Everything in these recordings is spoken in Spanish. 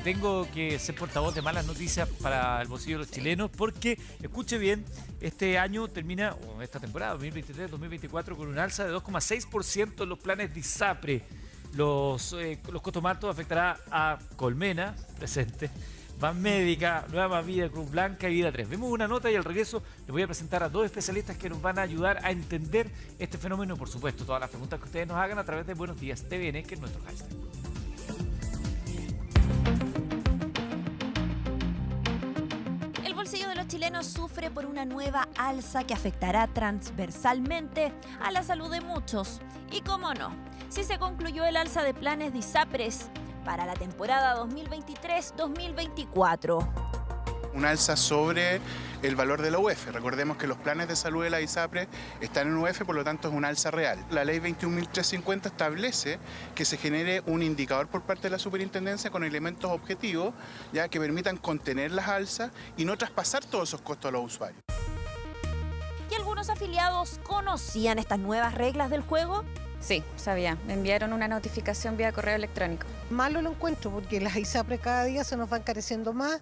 tengo que ser portavoz de malas noticias para el bolsillo de los chilenos porque, escuche bien, este año termina, o esta temporada 2023-2024, con un alza de 2,6% en los planes de ISAPRE. Los costos más altos afectará a Colmena, presente, Banmédica, Nueva Más Vida, Cruz Blanca y Vida 3. Vemos una nota y al regreso les voy a presentar a dos especialistas que nos van a ayudar a entender este fenómeno y, por supuesto, todas las preguntas que ustedes nos hagan a través de Buenos Días TVN, que es nuestro hashtag. El bolsillo de los chilenos sufre por una nueva alza que afectará transversalmente a la salud de muchos. Y cómo no, si se concluyó el alza de planes de ISAPRES para la temporada 2023-2024. Un alza sobre el valor de la UEF. Recordemos que los planes de salud de la ISAPRE están en UEF, por lo tanto es un alza real. La ley 21.350 establece que se genere un indicador por parte de la superintendencia con elementos objetivos, ya que permitan contener las alzas y no traspasar todos esos costos a los usuarios. ¿Y algunos afiliados conocían estas nuevas reglas del juego? Sí, sabía. Me enviaron una notificación vía correo electrónico. Malo lo encuentro porque las ISAPRES cada día se nos van encareciendo más.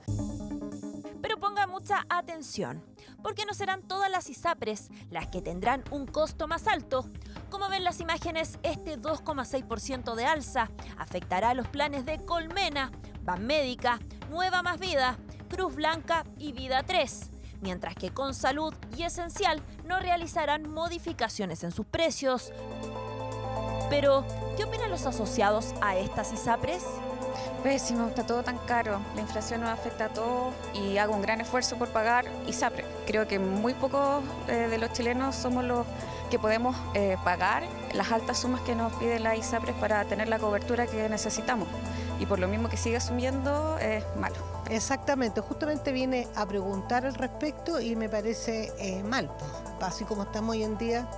Pero ponga mucha atención, porque no serán todas las ISAPRES las que tendrán un costo más alto. Como ven las imágenes, este 2,6% de alza afectará a los planes de Colmena, Banmédica, Nueva Más Vida, Cruz Blanca y Vida 3. Mientras que Consalud y Esencial no realizarán modificaciones en sus precios. Pero, ¿qué opinan los asociados a estas ISAPRES? Pésimo, está todo tan caro. La inflación nos afecta a todos y hago un gran esfuerzo por pagar ISAPRE. Creo que muy pocos de los chilenos somos los que podemos pagar las altas sumas que nos pide la ISAPRES para tener la cobertura que necesitamos. Y por lo mismo que sigue subiendo, es malo. Exactamente, justamente viene a preguntar al respecto y me parece mal. Así como estamos hoy en día,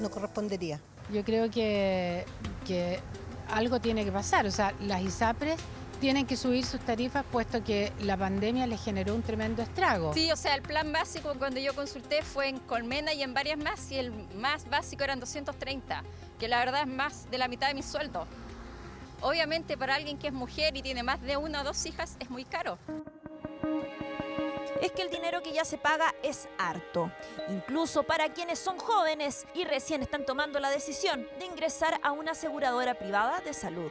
no correspondería. Yo creo que algo tiene que pasar, o sea, las ISAPRES tienen que subir sus tarifas puesto que la pandemia les generó un tremendo estrago. Sí, o sea, el plan básico cuando yo consulté fue en Colmena y en varias más, y el más básico eran 230, que la verdad es más de la mitad de mi sueldo. Obviamente para alguien que es mujer y tiene más de una o dos hijas es muy caro. Es que el dinero que ya se paga es harto, incluso para quienes son jóvenes y recién están tomando la decisión de ingresar a una aseguradora privada de salud.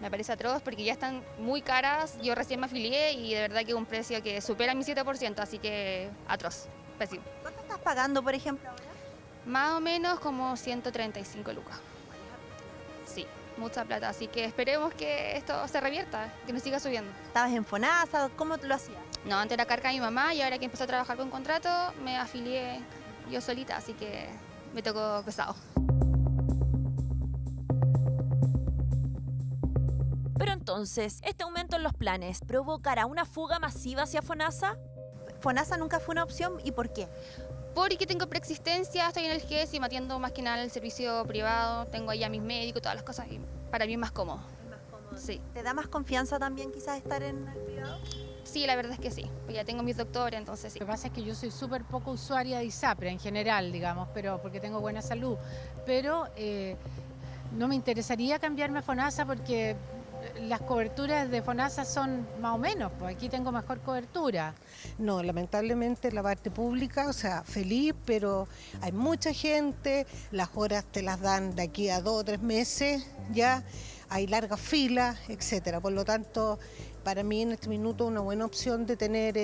Me parece atroz porque ya están muy caras, yo recién me afilié y de verdad que es un precio que supera mi 7%, así que atroz, pésimo. ¿Cuánto estás pagando, por ejemplo, ahora? Más o menos como 135 lucas. Sí, mucha plata, así que esperemos que esto se revierta, que nos siga subiendo. ¿Estabas en FONASA? ¿Cómo lo hacías? No, antes era carga de mi mamá y ahora que empecé a trabajar con contrato me afilié yo solita, así que me tocó pesado. Pero entonces, ¿este aumento en los planes provocará una fuga masiva hacia FONASA? ¿FONASA nunca fue una opción y por qué? Porque tengo preexistencia, estoy en el GES y me atiendo más que nada el servicio privado, tengo ahí a mis médicos, todas las cosas y para mí es más cómodo. Sí. ¿Te da más confianza también quizás estar en el privado? Sí, la verdad es que sí, pues ya tengo mis doctores, entonces sí. Lo que pasa es que yo soy súper poco usuaria de ISAPRE en general, digamos, pero porque tengo buena salud. Pero no me interesaría cambiarme a FONASA porque las coberturas de FONASA son más o menos, pues aquí tengo mejor cobertura. No, lamentablemente la parte pública, o sea, feliz, pero hay mucha gente, las horas te las dan de aquí a 2 o 3 meses, ya hay largas filas, etcétera. Por lo tanto, para mí en este minuto una buena opción de tener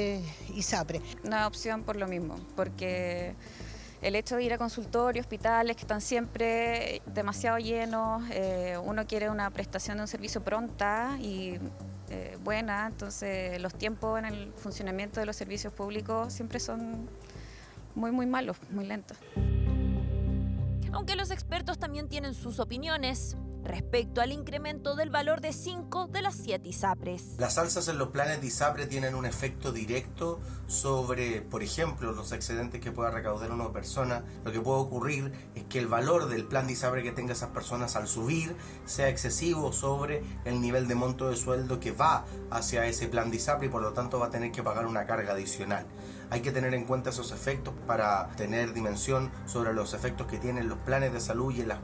ISAPRE. Una opción por lo mismo, porque el hecho de ir a consultorios, hospitales que están siempre demasiado llenos, uno quiere una prestación de un servicio pronta y buena, entonces los tiempos en el funcionamiento de los servicios públicos siempre son muy malos, muy lentos. Aunque los expertos también tienen sus opiniones respecto al incremento del valor de 5 de las 7 ISAPRES. Las alzas en los planes de ISAPRE tienen un efecto directo sobre, por ejemplo, los excedentes que pueda recaudar una persona. Lo que puede ocurrir es que el valor del plan de ISAPRE que tenga esas personas al subir sea excesivo sobre el nivel de monto de sueldo que va hacia ese plan de ISAPRE y por lo tanto va a tener que pagar una carga adicional. Hay que tener en cuenta esos efectos para tener dimensión sobre los efectos que tienen los planes de salud y en la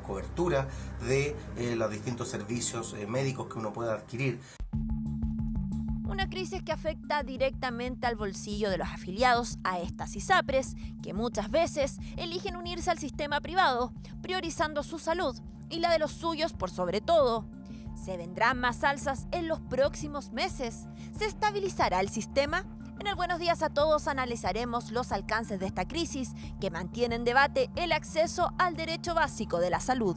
cobertura de los distintos servicios médicos que uno pueda adquirir. Una crisis que afecta directamente al bolsillo de los afiliados a estas ISAPRES, que muchas veces eligen unirse al sistema privado, priorizando su salud y la de los suyos por sobre todo. ¿Se vendrán más alzas en los próximos meses? ¿Se estabilizará el sistema? En el Buenos Días a Todos analizaremos los alcances de esta crisis que mantiene en debate el acceso al derecho básico de la salud.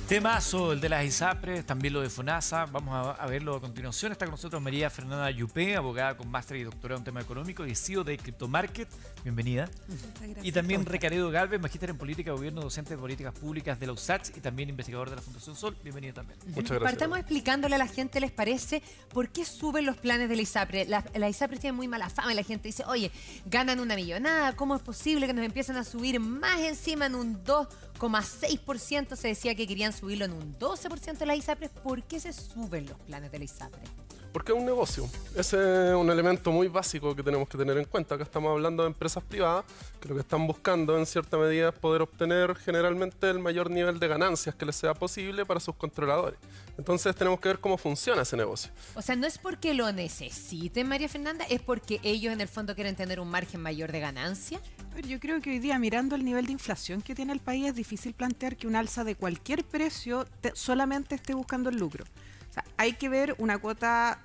Temazo, el de las ISAPRES, también lo de FONASA. Vamos a verlo a continuación. Está con nosotros María Fernanda Yupe, abogada con máster y doctorado en tema económico y CEO de Cryptomarket. Bienvenida. Muchas gracias. Y también Recaredo Galvez, magíster en política de gobierno, docente de políticas públicas de la USACH y también investigador de la Fundación Sol. Bienvenido también. Muchas gracias. Partamos explicándole a la gente, ¿les parece? ¿Por qué suben los planes de la ISAPRE? La ISAPRE tiene muy mala fama y la gente dice, oye, ganan una millonada, ¿cómo es posible que nos empiecen a subir más encima en un 2,6%? Se decía que querían subirlo en un 12% de la ISAPRE. ¿Por qué se suben los planes de la ISAPRE? Porque es un negocio. Ese es un elemento muy básico que tenemos que tener en cuenta. Acá estamos hablando de empresas privadas que lo que están buscando en cierta medida es poder obtener generalmente el mayor nivel de ganancias que les sea posible para sus controladores. Entonces tenemos que ver cómo funciona ese negocio. O sea, no es porque lo necesiten, María Fernanda, es porque ellos en el fondo quieren tener un margen mayor de ganancia. Pero yo creo que hoy día, mirando el nivel de inflación que tiene el país, es difícil plantear que un alza de cualquier precio solamente esté buscando el lucro. O sea, hay que ver una cuota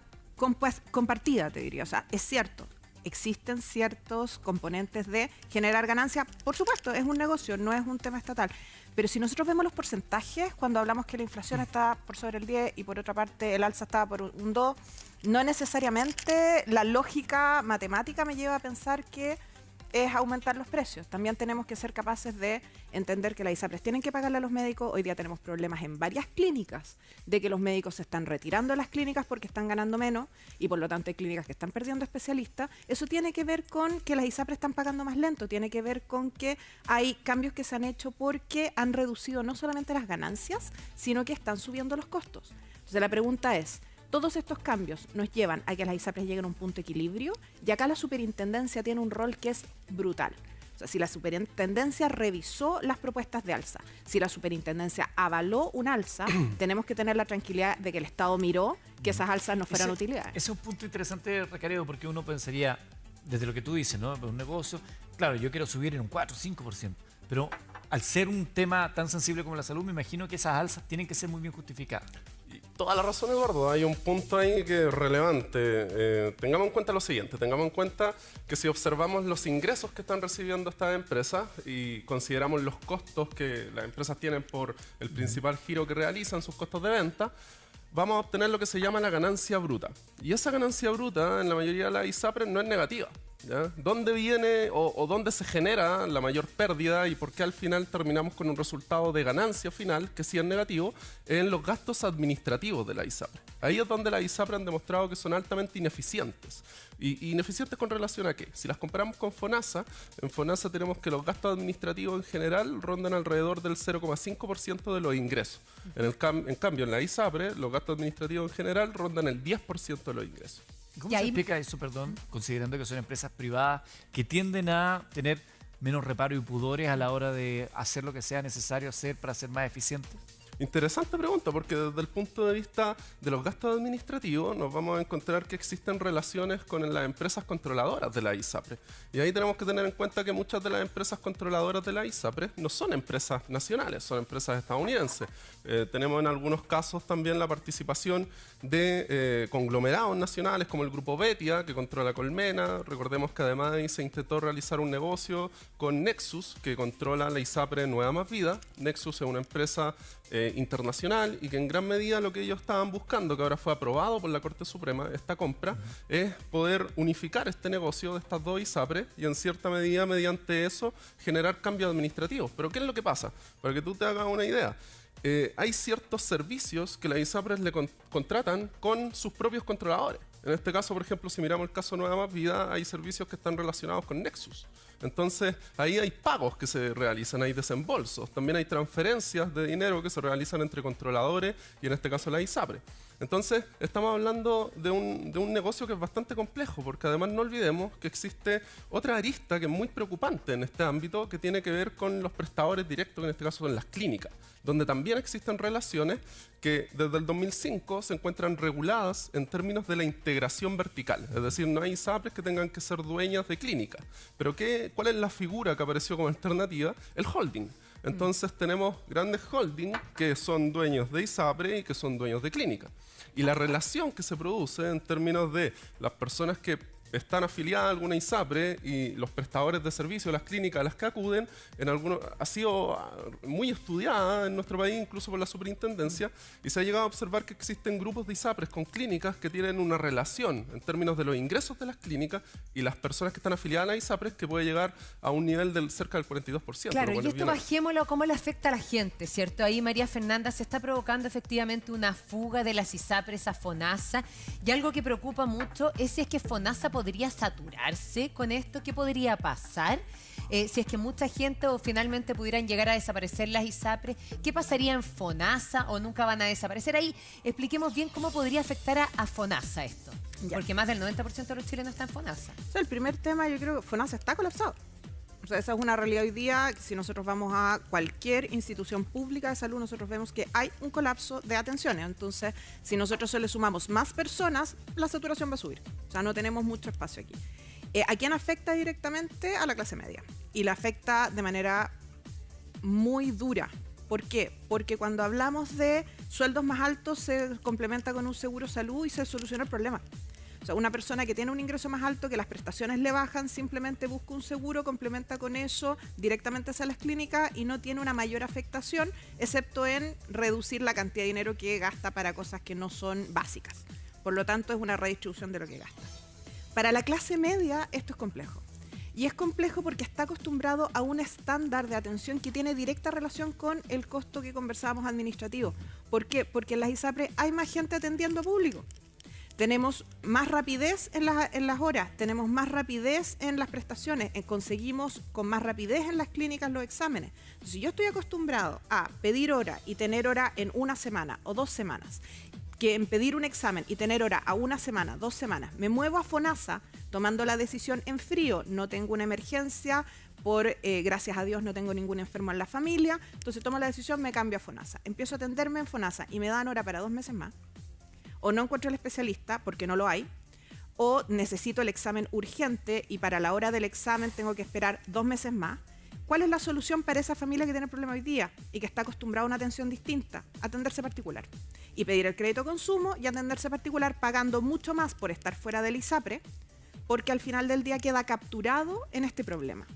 compartida, te diría. O sea, es cierto, existen ciertos componentes de generar ganancia. Por supuesto, es un negocio, no es un tema estatal. Pero si nosotros vemos los porcentajes, cuando hablamos que la inflación está por sobre el 10 y por otra parte el alza está por un 2, no necesariamente la lógica matemática me lleva a pensar que es aumentar los precios. También tenemos que ser capaces de entender que las ISAPRES tienen que pagarle a los médicos. Hoy día tenemos problemas en varias clínicas de que los médicos se están retirando de las clínicas porque están ganando menos y por lo tanto hay clínicas que están perdiendo especialistas. Eso tiene que ver con que las ISAPRES están pagando más lento, tiene que ver con que hay cambios que se han hecho porque han reducido no solamente las ganancias, sino que están subiendo los costos. Entonces la pregunta es, todos estos cambios nos llevan a que las ISAPRES lleguen a un punto de equilibrio y acá la superintendencia tiene un rol que es brutal. O sea, si la superintendencia revisó las propuestas de alza, si la superintendencia avaló un alza, tenemos que tener la tranquilidad de que el Estado miró que esas alzas no fueran utilidades. Ese es un punto interesante, Recaredo, porque uno pensaría, desde lo que tú dices, ¿no? Un negocio, claro, yo quiero subir en un 4 o 5%, pero al ser un tema tan sensible como la salud, me imagino que esas alzas tienen que ser muy bien justificadas. Toda la razón, Eduardo. Hay un punto ahí que es relevante. Tengamos en cuenta lo siguiente. Tengamos en cuenta que si observamos los ingresos que están recibiendo estas empresas y consideramos los costos que las empresas tienen por el principal giro que realizan, sus costos de venta, vamos a obtener lo que se llama la ganancia bruta. Y esa ganancia bruta, en la mayoría de las ISAPRES, no es negativa. ¿Ya? ¿Dónde viene o dónde se genera la mayor pérdida y por qué al final terminamos con un resultado de ganancia final que sí es negativo? En los gastos administrativos de la ISAPRE. Ahí es donde las ISAPRE han demostrado que son altamente ineficientes. ¿Y ineficientes con relación a qué? Si las comparamos con FONASA, en FONASA tenemos que los gastos administrativos en general rondan alrededor del 0,5% de los ingresos. En cambio, en la ISAPRE, los gastos administrativos en general rondan el 10% de los ingresos. ¿Cómo se explica eso, perdón, considerando que son empresas privadas que tienden a tener menos reparo y pudores a la hora de hacer lo que sea necesario hacer para ser más eficientes? Interesante pregunta, porque desde el punto de vista de los gastos administrativos nos vamos a encontrar que existen relaciones con las empresas controladoras de la ISAPRE. Y ahí tenemos que tener en cuenta que muchas de las empresas controladoras de la ISAPRE no son empresas nacionales, son empresas estadounidenses. Tenemos en algunos casos también la participación de conglomerados nacionales como el Grupo Betia, que controla Colmena. Recordemos que además ahí se intentó realizar un negocio con Nexus, que controla la ISAPRE Nueva Más Vida. Nexus es una empresa internacional y que en gran medida lo que ellos estaban buscando, que ahora fue aprobado por la Corte Suprema, esta compra, es poder unificar este negocio de estas dos ISAPRES y en cierta medida mediante eso generar cambios administrativos. Pero ¿qué es lo que pasa? Para que tú te hagas una idea. Hay ciertos servicios que las ISAPRES le contratan con sus propios controladores. En este caso, por ejemplo, si miramos el caso Nueva Más Vida, hay servicios que están relacionados con Nexus. Entonces, ahí hay pagos que se realizan, hay desembolsos, también hay transferencias de dinero que se realizan entre controladores y en este caso la ISAPRE. Entonces, estamos hablando de un negocio que es bastante complejo, porque además no olvidemos que existe otra arista que es muy preocupante en este ámbito, que tiene que ver con los prestadores directos, en este caso con las clínicas, donde también existen relaciones que desde el 2005 se encuentran reguladas en términos de la integración vertical. Es decir, no hay ISAPRES que tengan que ser dueñas de clínicas. Pero ¿cuál es la figura que apareció como alternativa? El holding. Entonces tenemos grandes holding que son dueños de ISAPRE y que son dueños de clínicas. Y la relación que se produce en términos de las personas que están afiliadas a alguna ISAPRE y los prestadores de servicios, las clínicas a las que acuden, ha sido muy estudiada en nuestro país, incluso por la superintendencia, y se ha llegado a observar que existen grupos de ISAPRES con clínicas que tienen una relación en términos de los ingresos de las clínicas y las personas que están afiliadas a las ISAPRES que puede llegar a un nivel del cerca del 42%. Claro, y esto bajémoslo, ¿cómo le afecta a la gente? ¿Cierto? Ahí María Fernanda se está provocando efectivamente una fuga de las ISAPRES a FONASA, y algo que preocupa mucho es si es que FONASA podría saturarse con esto. ¿Qué podría pasar? Si es que mucha gente o finalmente pudieran llegar a desaparecer las ISAPRES, ¿qué pasaría en FONASA o nunca van a desaparecer? Ahí expliquemos bien cómo podría afectar a FONASA esto. Ya. Porque más del 90% de los chilenos están en FONASA. O sea, el primer tema, yo creo que FONASA está colapsado. O sea, esa es una realidad hoy día. Si nosotros vamos a cualquier institución pública de salud, nosotros vemos que hay un colapso de atenciones. Entonces, si nosotros se le sumamos más personas, la saturación va a subir. O sea, no tenemos mucho espacio aquí. ¿A quién afecta directamente? A la clase media. Y la afecta de manera muy dura. ¿Por qué? Porque cuando hablamos de sueldos más altos se complementa con un seguro salud y se soluciona el problema. O sea, una persona que tiene un ingreso más alto, que las prestaciones le bajan, simplemente busca un seguro, complementa con eso directamente hacia las clínicas y no tiene una mayor afectación, excepto en reducir la cantidad de dinero que gasta para cosas que no son básicas. Por lo tanto, es una redistribución de lo que gasta. Para la clase media, esto es complejo. Y es complejo porque está acostumbrado a un estándar de atención que tiene directa relación con el costo que conversábamos administrativo. ¿Por qué? Porque en las ISAPRE hay más gente atendiendo a público. Tenemos más rapidez en las horas, tenemos más rapidez en las prestaciones, conseguimos con más rapidez en las clínicas los exámenes. Entonces, si yo estoy acostumbrado a pedir hora y tener hora en una semana o 2 semanas, que en pedir un examen y tener hora a 1 semana, 2 semanas, me muevo a FONASA tomando la decisión en frío, no tengo una emergencia, gracias a Dios no tengo ningún enfermo en la familia, entonces tomo la decisión, me cambio a FONASA, empiezo a atenderme en FONASA y me dan hora para 2 meses más, o no encuentro el especialista porque no lo hay, o necesito el examen urgente y para la hora del examen tengo que esperar 2 meses más. ¿Cuál es la solución para esa familia que tiene el problema hoy día y que está acostumbrada a una atención distinta? Atenderse particular. Y pedir el crédito consumo y atenderse particular pagando mucho más por estar fuera del ISAPRE, porque al final del día queda capturado en este problema.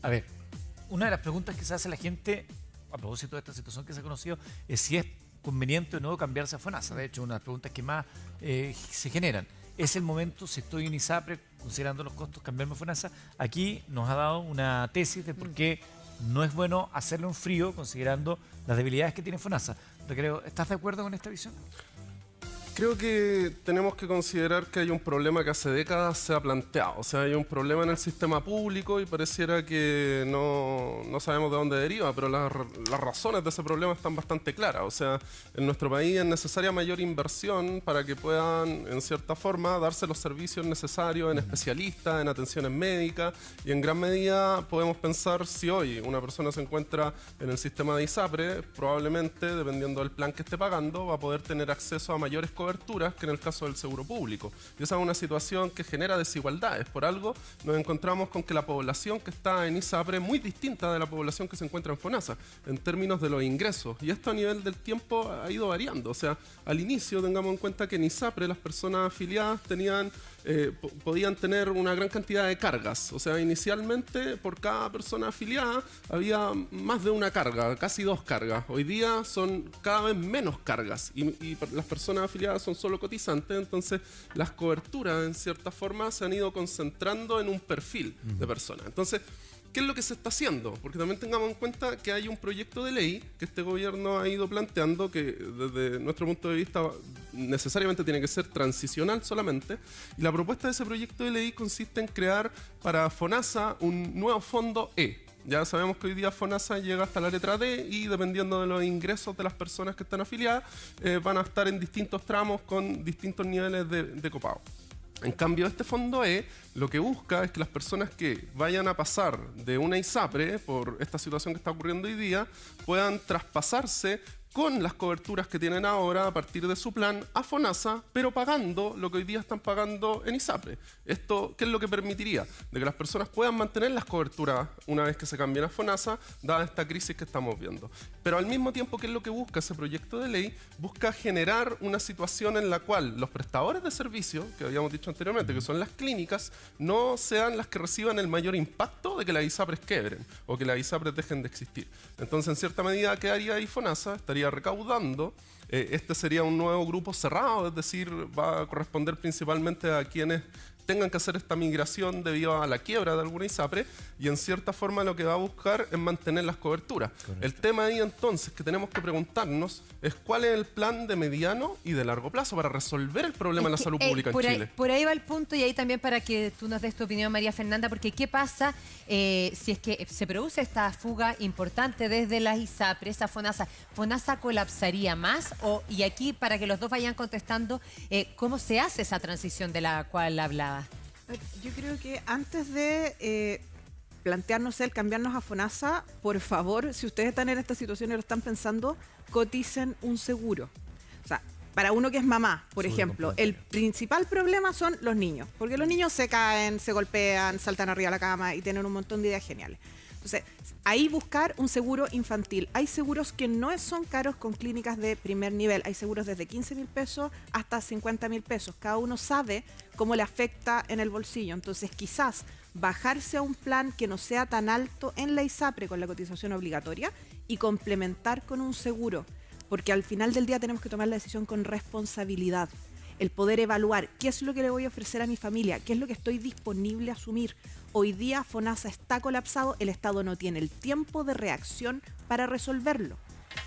A ver, una de las preguntas que se hace la gente a propósito de esta situación que se ha conocido es si es conveniente o no cambiarse a FONASA. De hecho, una de las preguntas que más se generan. ¿Es el momento, si estoy en ISAPRE, considerando los costos, cambiarme a FONASA? Aquí nos ha dado una tesis de por qué no es bueno hacerlo en frío, considerando las debilidades que tiene FONASA. Recreo, ¿estás de acuerdo con esta visión? Creo que tenemos que considerar que hay un problema que hace décadas se ha planteado. O sea, hay un problema en el sistema público y pareciera que no sabemos de dónde deriva, pero las razones de ese problema están bastante claras. O sea, en nuestro país es necesaria mayor inversión para que puedan, en cierta forma, darse los servicios necesarios en especialistas, en atenciones médicas, y en gran medida podemos pensar si hoy una persona se encuentra en el sistema de ISAPRE, probablemente, dependiendo del plan que esté pagando, va a poder tener acceso a mayores coberturas que en el caso del seguro público. Y esa es una situación que genera desigualdades. Por algo nos encontramos con que la población que está en ISAPRE es muy distinta de la población que se encuentra en FONASA en términos de los ingresos. Y esto a nivel del tiempo ha ido variando. O sea, al inicio tengamos en cuenta que en ISAPRE las personas afiliadas podían tener una gran cantidad de cargas. O sea, inicialmente por cada persona afiliada había más de una carga, casi 2 cargas. Hoy día son cada vez menos cargas y las personas afiliadas son solo cotizantes, entonces las coberturas en cierta forma se han ido concentrando en un perfil de personas. Entonces, ¿qué es lo que se está haciendo? Porque también tengamos en cuenta que hay un proyecto de ley que este gobierno ha ido planteando que desde nuestro punto de vista necesariamente tiene que ser transicional solamente, y la propuesta de ese proyecto de ley consiste en crear para FONASA un nuevo fondo E. Ya sabemos que hoy día FONASA llega hasta la letra D y dependiendo de los ingresos de las personas que están afiliadas, van a estar en distintos tramos con distintos niveles de copago. En cambio, este fondo E lo que busca es que las personas que vayan a pasar de una ISAPRE por esta situación que está ocurriendo hoy día puedan traspasarse con las coberturas que tienen ahora a partir de su plan a FONASA, pero pagando lo que hoy día están pagando en ISAPRE. ¿Esto qué es lo que permitiría? De que las personas puedan mantener las coberturas una vez que se cambien a FONASA, dada esta crisis que estamos viendo. Pero al mismo tiempo, ¿qué es lo que busca ese proyecto de ley? Busca generar una situación en la cual los prestadores de servicio, que habíamos dicho anteriormente, que son las clínicas, no sean las que reciban el mayor impacto de que las ISAPRES quebren o que las ISAPRES dejen de existir. Entonces, en cierta medida, ¿qué haría ahí FONASA? Estaría recaudando. Este sería un nuevo grupo cerrado, es decir, va a corresponder principalmente a quienes tengan que hacer esta migración debido a la quiebra de alguna ISAPRE, y en cierta forma lo que va a buscar es mantener las coberturas. Correcto. El tema ahí entonces que tenemos que preguntarnos es cuál es el plan de mediano y de largo plazo para resolver el problema de la salud pública en Chile. Por ahí va el punto, y ahí también para que tú nos des tu opinión, María Fernanda, porque ¿qué pasa si es que se produce esta fuga importante desde las ISAPRES a FONASA? ¿FONASA colapsaría más? Y aquí, para que los dos vayan contestando, ¿cómo se hace esa transición de la cual hablaba? Yo creo que antes de plantearnos el cambiarnos a FONASA, por favor, si ustedes están en esta situación y lo están pensando, coticen un seguro. O sea, para uno que es mamá, por ejemplo, el principal problema son los niños, porque los niños se caen, se golpean, saltan arriba de la cama y tienen un montón de ideas geniales. Entonces, ahí buscar un seguro infantil. Hay seguros que no son caros con clínicas de primer nivel. Hay seguros desde 15.000 pesos hasta 50.000 pesos. Cada uno sabe cómo le afecta en el bolsillo. Entonces, quizás bajarse a un plan que no sea tan alto en la ISAPRE con la cotización obligatoria y complementar con un seguro. Porque al final del día tenemos que tomar la decisión con responsabilidad. El poder evaluar qué es lo que le voy a ofrecer a mi familia, qué es lo que estoy disponible a asumir. Hoy día FONASA está colapsado, el Estado no tiene el tiempo de reacción para resolverlo.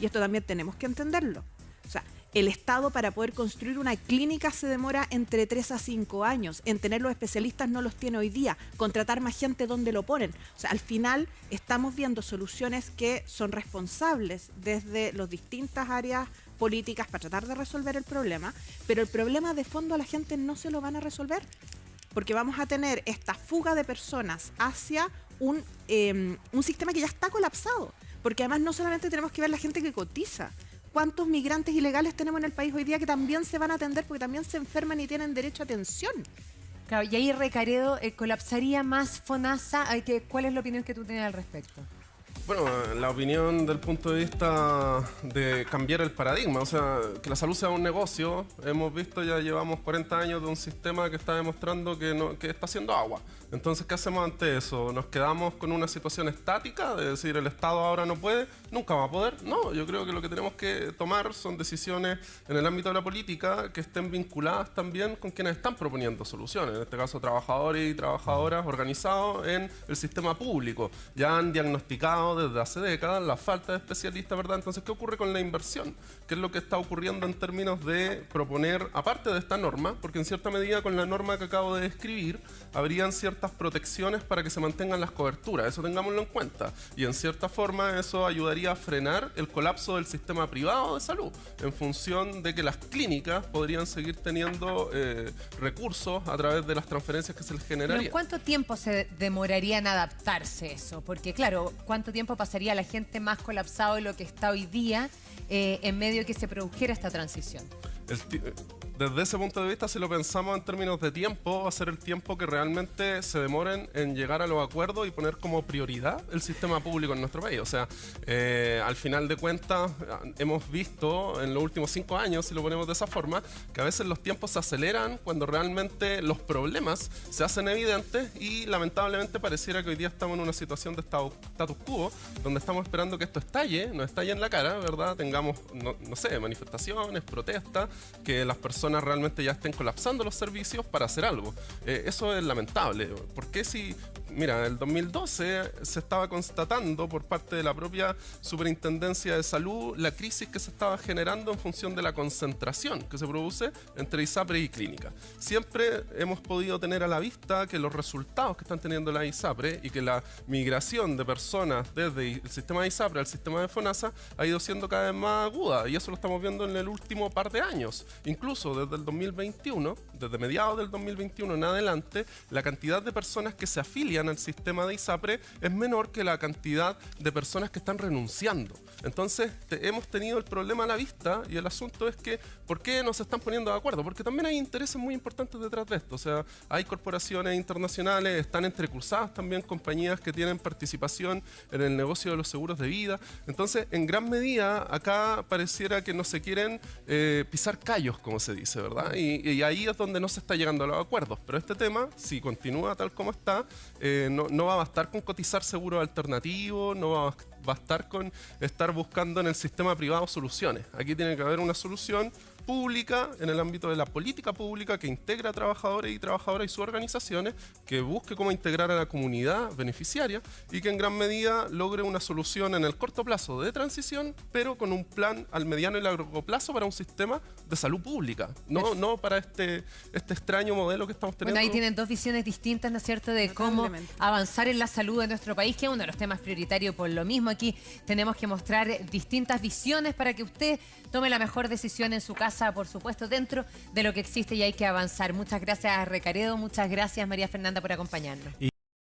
Y esto también tenemos que entenderlo. O sea, el Estado para poder construir una clínica se demora entre 3 a 5 años. En tener los especialistas no los tiene hoy día. Contratar más gente donde lo ponen. O sea, al final estamos viendo soluciones que son responsables desde las distintas áreas políticas para tratar de resolver el problema, pero el problema de fondo a la gente no se lo van a resolver, porque vamos a tener esta fuga de personas hacia un sistema que ya está colapsado, porque además no solamente tenemos que ver la gente que cotiza, cuántos migrantes ilegales tenemos en el país hoy día que también se van a atender porque también se enferman y tienen derecho a atención. Claro, y ahí, Recaredo, ¿colapsaría más FONASA? ¿Cuál es la opinión que tú tienes al respecto? Bueno, la opinión del punto de vista de cambiar el paradigma, o sea, que la salud sea un negocio. Hemos visto, ya llevamos 40 años de un sistema que está demostrando que está haciendo agua. Entonces, ¿qué hacemos ante eso? ¿Nos quedamos con una situación estática? De decir, el Estado ahora no puede, nunca va a poder. No, yo creo que lo que tenemos que tomar son decisiones en el ámbito de la política que estén vinculadas también con quienes están proponiendo soluciones. En este caso, trabajadores y trabajadoras organizados en el sistema público. Ya han diagnosticado desde hace décadas la falta de especialistas, ¿verdad? Entonces, ¿qué ocurre con la inversión? ¿Qué es lo que está ocurriendo en términos de proponer, aparte de esta norma? Porque en cierta medida con la norma que acabo de describir, habrían ciertas protecciones para que se mantengan las coberturas, eso tengámoslo en cuenta, y en cierta forma eso ayudaría a frenar el colapso del sistema privado de salud, en función de que las clínicas podrían seguir teniendo recursos a través de las transferencias que se les generarían. ¿Pero cuánto tiempo se demoraría en adaptarse eso? Porque claro, ¿cuánto tiempo pasaría la gente más colapsado de lo que está hoy día en medio de que se produjera esta transición? Desde ese punto de vista, si lo pensamos en términos de tiempo, va a ser el tiempo que realmente se demoren en llegar a los acuerdos y poner como prioridad el sistema público en nuestro país. O sea, al final de cuentas, hemos visto en los últimos 5 años, si lo ponemos de esa forma, que a veces los tiempos se aceleran cuando realmente los problemas se hacen evidentes y lamentablemente pareciera que hoy día estamos en una situación de status quo, donde estamos esperando que esto nos estalle en la cara, ¿verdad? Tengamos, no sé, manifestaciones, protestas, que las personas realmente ya estén colapsando los servicios para hacer algo. Eso es lamentable, porque si Mira, en el 2012 se estaba constatando por parte de la propia Superintendencia de Salud la crisis que se estaba generando en función de la concentración que se produce entre ISAPRE y clínica. Siempre hemos podido tener a la vista que los resultados que están teniendo la ISAPRE y que la migración de personas desde el sistema de ISAPRE al sistema de FONASA ha ido siendo cada vez más aguda, y eso lo estamos viendo en el último par de años. Incluso desde el 2021, desde mediados del 2021 en adelante, la cantidad de personas que se afilian al sistema de ISAPRE es menor que la cantidad de personas que están renunciando. Entonces hemos tenido el problema a la vista, y el asunto es que ¿por qué no se están poniendo de acuerdo? Porque también hay intereses muy importantes detrás de esto. O sea, hay corporaciones internacionales, están entrecruzadas también compañías que tienen participación en el negocio de los seguros de vida. Entonces, en gran medida, acá pareciera que no se quieren pisar callos, como se dice, ¿verdad? Y ahí es donde no se está llegando a los acuerdos. Pero este tema, si continúa tal como está, no va a bastar con cotizar seguros alternativos, no va a bastar con estar buscando en el sistema privado soluciones. Aquí tiene que haber una solución pública en el ámbito de la política pública que integra a trabajadores y trabajadoras y sus organizaciones, que busque cómo integrar a la comunidad beneficiaria y que en gran medida logre una solución en el corto plazo de transición, pero con un plan al mediano y largo plazo para un sistema de salud pública, no para este extraño modelo que estamos teniendo. Bueno, ahí tienen dos visiones distintas, ¿no es cierto?, de cómo avanzar en la salud de nuestro país, que es uno de los temas prioritarios. Por lo mismo, aquí tenemos que mostrar distintas visiones para que usted tome la mejor decisión en su casa, por supuesto, dentro de lo que existe, y hay que avanzar. Muchas gracias, Recaredo. Muchas gracias, María Fernanda, por acompañarnos.